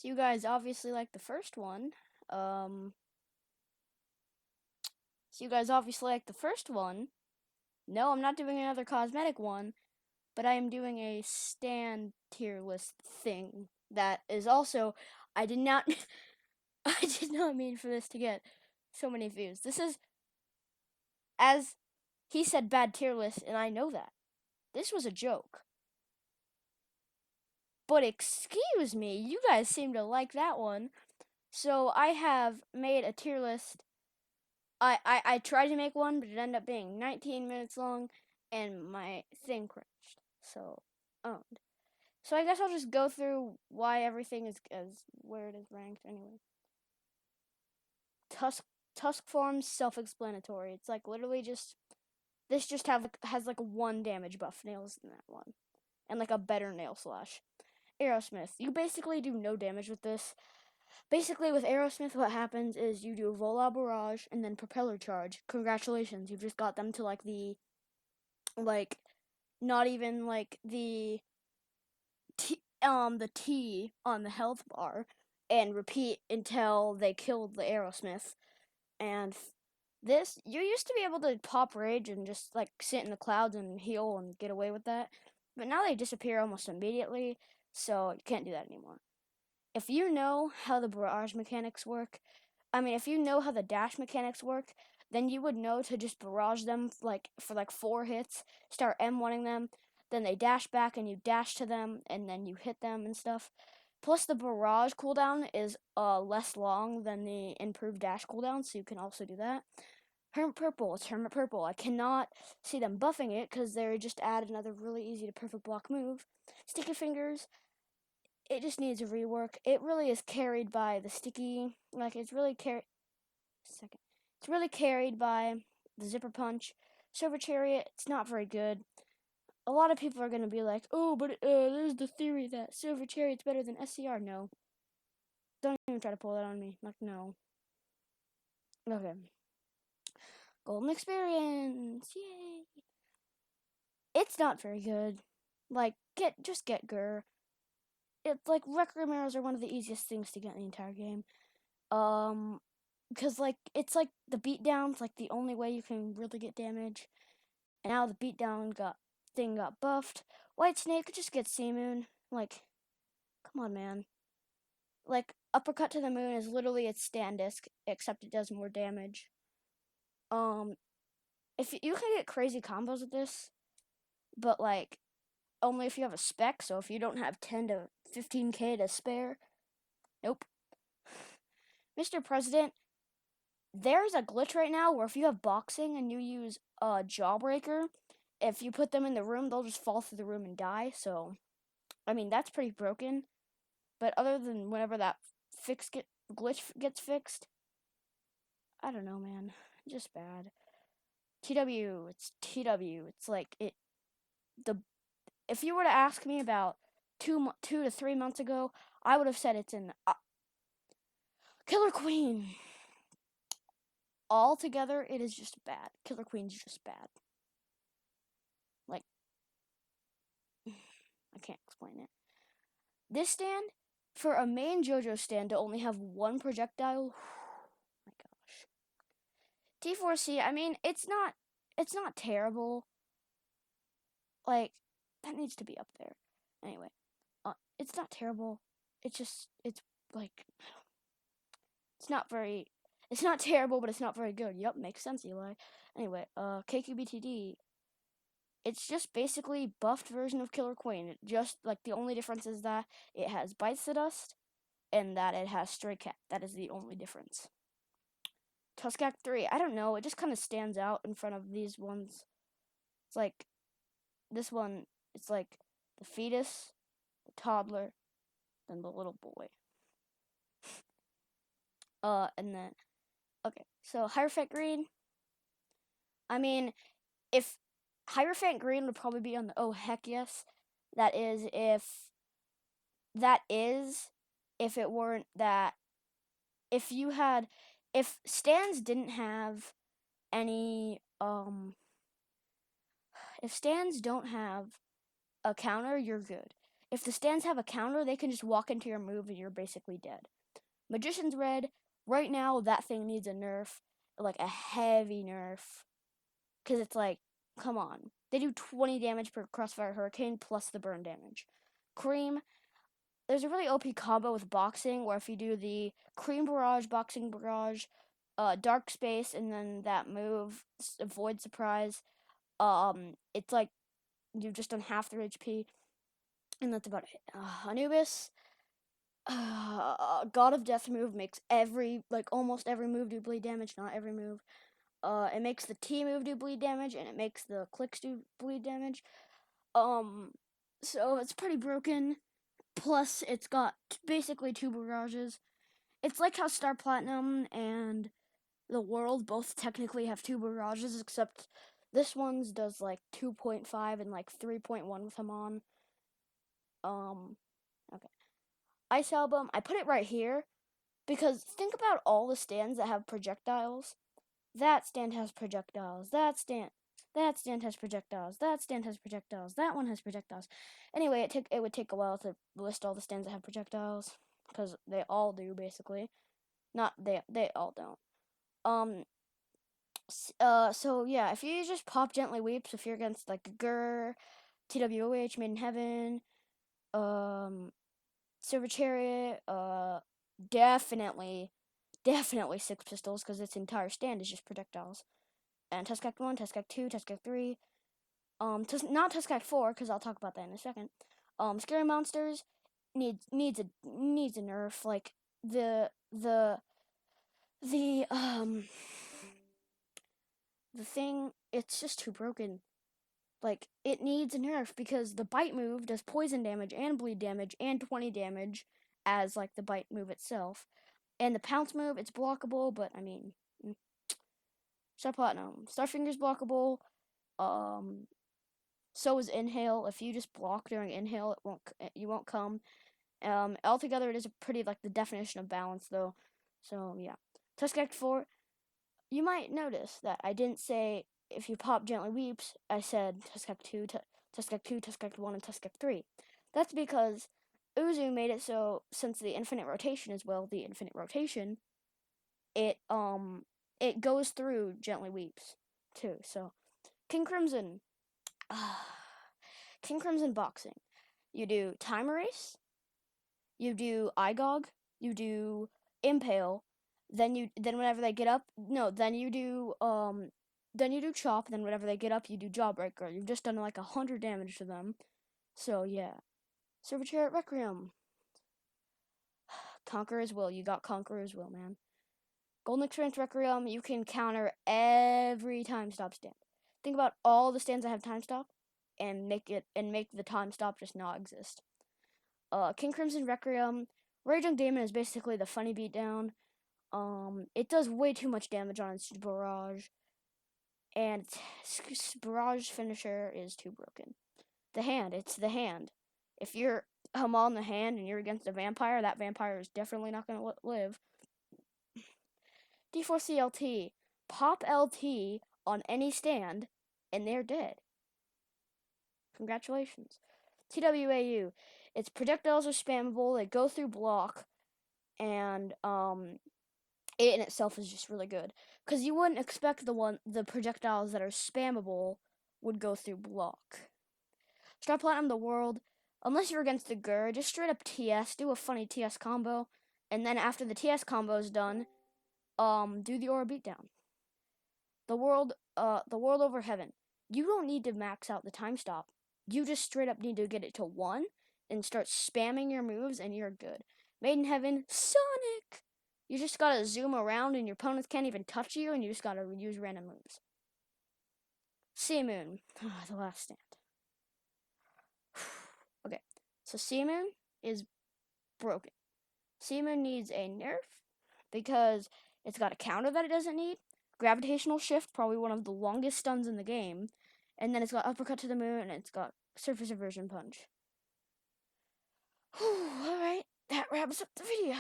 So you guys obviously like the first one. Um, so you guys obviously like the first one. No, I'm not doing another cosmetic one, but I am doing a stand tier list thing that is also. I did not. I did not mean for this to get so many views. This is, as he said, bad tier list, and I know that. This was a joke. But excuse me, you guys seem to like that one. So I have made a tier list. I tried to make one, but it ended up being 19 minutes long, and my thing crashed. So, owned. So I guess I'll just go through why everything is as where it is ranked anyway. Tusk forms self-explanatory. It's like literally just this just has like one damage buff nails in that one, and like a better nail slash. Aerosmith. You basically do no damage with this. Basically, with Aerosmith, what happens is you do a Vola Barrage and then Propeller Charge. Congratulations, you've just got them to like not even like the T on the health bar, and repeat until they killed the Aerosmith. And this, you used to be able to pop Rage and just like sit in the clouds and heal and get away with that, but now they disappear almost immediately, so you can't do that anymore. If you know how the barrage mechanics work, if you know how the dash mechanics work, then you would know to just barrage them for 4 hits, start M1ing them, then they dash back and you dash to them, and then you hit them and stuff. Plus, the barrage cooldown is less long than the improved dash cooldown, so you can also do that. Hermit Purple, it's Hermit Purple. I cannot see them buffing it because they just add another really easy to perfect block move. Sticky Fingers, it just needs a rework. It really is carried by the sticky, it's really carried. It's really carried by the Zipper Punch. Silver Chariot, it's not very good. A lot of people are gonna be like, oh, but there's the theory that Silver Chariot's better than SCR. No, don't even try to pull that on me. Like, no. Okay. Golden Experience, yay! It's not very good. Just get Gur. It's like Requiem arrows are one of the easiest things to get in the entire game. Because it's like the beatdown's like the only way you can really get damage. And now the beatdown got buffed. White Snake just gets Sea Moon. Come on, man. Uppercut to the Moon is literally its stand disc, except it does more damage. If you can get crazy combos with this, but only if you have a spec. So if you don't have 10 to 15k to spare, nope. Mr. President, there's a glitch right now where if you have boxing and you use a Jawbreaker, if you put them in the room, they'll just fall through the room and die. So, that's pretty broken. But other than whenever that glitch gets fixed, I don't know, man. Just bad. TW, it's TW. It's if you were to ask me about 2 to 3 months ago, I would have said it's an Killer Queen. Altogether, it is just bad. Killer Queen's just bad. I can't explain it. This stand, for a main JoJo stand to only have one projectile, my gosh. T4C, it's not terrible. That needs to be up there. Anyway, it's not terrible. It's not terrible, but it's not very good. Yup, makes sense, Eli. Anyway, KQBTD, it's just basically buffed version of Killer Queen. Just the only difference is that it has Bites the Dust and that it has Stray Cat. That is the only difference. Tuskak 3, I don't know, it just kind of stands out in front of these ones. It's this one, it's the fetus, the toddler, then the little boy. And then, okay, so Hierophant Green. If Hierophant Green would probably be on the oh heck yes. That is if it weren't that if stands didn't have any if stands don't have a counter, you're good. if the stands have a counter, they can just walk into your move and you're basically dead. Magician's Red, right now that thing needs a nerf, like a heavy nerf. Because it's like, come on. They do 20 damage per Crossfire Hurricane plus the burn damage. Cream, there's a really OP combo with boxing where if you do the Cream Barrage, Boxing Barrage, Dark Space, and then that move, Void Surprise, it's like you've just done half their HP, and that's about it. Anubis, God of Death move makes almost every move do bleed damage, not every move. It makes the T move do bleed damage, and it makes the clicks do bleed damage. So it's pretty broken. Plus, it's got basically 2 barrages. It's like how Star Platinum and the World both technically have 2 barrages, except this one's does like 2.5 and like 3.1 with them on. Okay. Ice Album, I put it right here because think about all the stands that have projectiles. That stand has projectiles. That stand has projectiles. That stand has projectiles. That one has projectiles. Anyway, it would take a while to list all the stands that have projectiles because they all do basically. Not they all don't. So yeah, if you just pop Gently Weeps, if you're against like Gur, TWOH, Made in Heaven, Silver Chariot, definitely 6 pistols because its entire stand is just projectiles. And Tusk Act 1, Tusk Act 2, Tusk Act 3. Not Tusk Act 4 because I'll talk about that in a second. Scary Monsters needs a nerf. Like the thing, it's just too broken. Like, it needs a nerf because the bite move does poison damage and bleed damage and 20 damage as, like, the bite move itself. And the pounce move, it's blockable, but, I mean, Star Platinum. Starfinger's blockable. So is Inhale. If you just block during Inhale, you won't come. Altogether, it is pretty, like, the definition of balance, though. So, yeah. Tusk Act 4, you might notice that I didn't say if you pop Gently Weeps, I said Tusk Act 2, Tusk Act 2, Tusk Act 1, and Tusk Act 3. That's because Uzu made it so, since the infinite rotation is, well, the infinite rotation, it goes through Gently Weeps, too. So, King Crimson. King Crimson Boxing. You do Time Erase, you do Igog, you do Impale, then whenever they get up, then you do Chop, then whenever they get up, you do Jawbreaker. You've just done like 100 damage to them. So yeah. Silver Chariot Requiem. Conqueror's Will. You got Conqueror's Will, man. Golden Experience Requiem, you can counter every time stop stand. Think about all the stands that have time stop and make the time stop just not exist. King Crimson Requiem, Raging Demon is basically the funny beatdown. It does way too much damage on its barrage, and its barrage finisher is too broken. It's the hand. If you're on the hand and you're against a vampire, that vampire is definitely not going to live. D4CLT, pop LT on any stand, and they're dead. Congratulations. TWAU, its projectiles are spammable, they go through block, and it in itself is just really good. Because you wouldn't expect the projectiles that are spammable would go through block. Star Platinum the World, unless you're against the Gur, just straight up TS, do a funny TS combo, and then after the TS combo is done, do the Aura Beatdown. The World Over Heaven. You don't need to max out the time stop. You just straight up need to get it to 1 and start spamming your moves and you're good. Made in Heaven, Sonic! You just gotta zoom around and your opponents can't even touch you and you just gotta use random moves. Sea Moon. The last stand. Okay, so Sea Moon is broken. Sea Moon needs a nerf because it's got a counter that it doesn't need. Gravitational Shift, probably one of the longest stuns in the game. And then it's got Uppercut to the Moon, and it's got Surface Aversion Punch. Alright, that wraps up the video.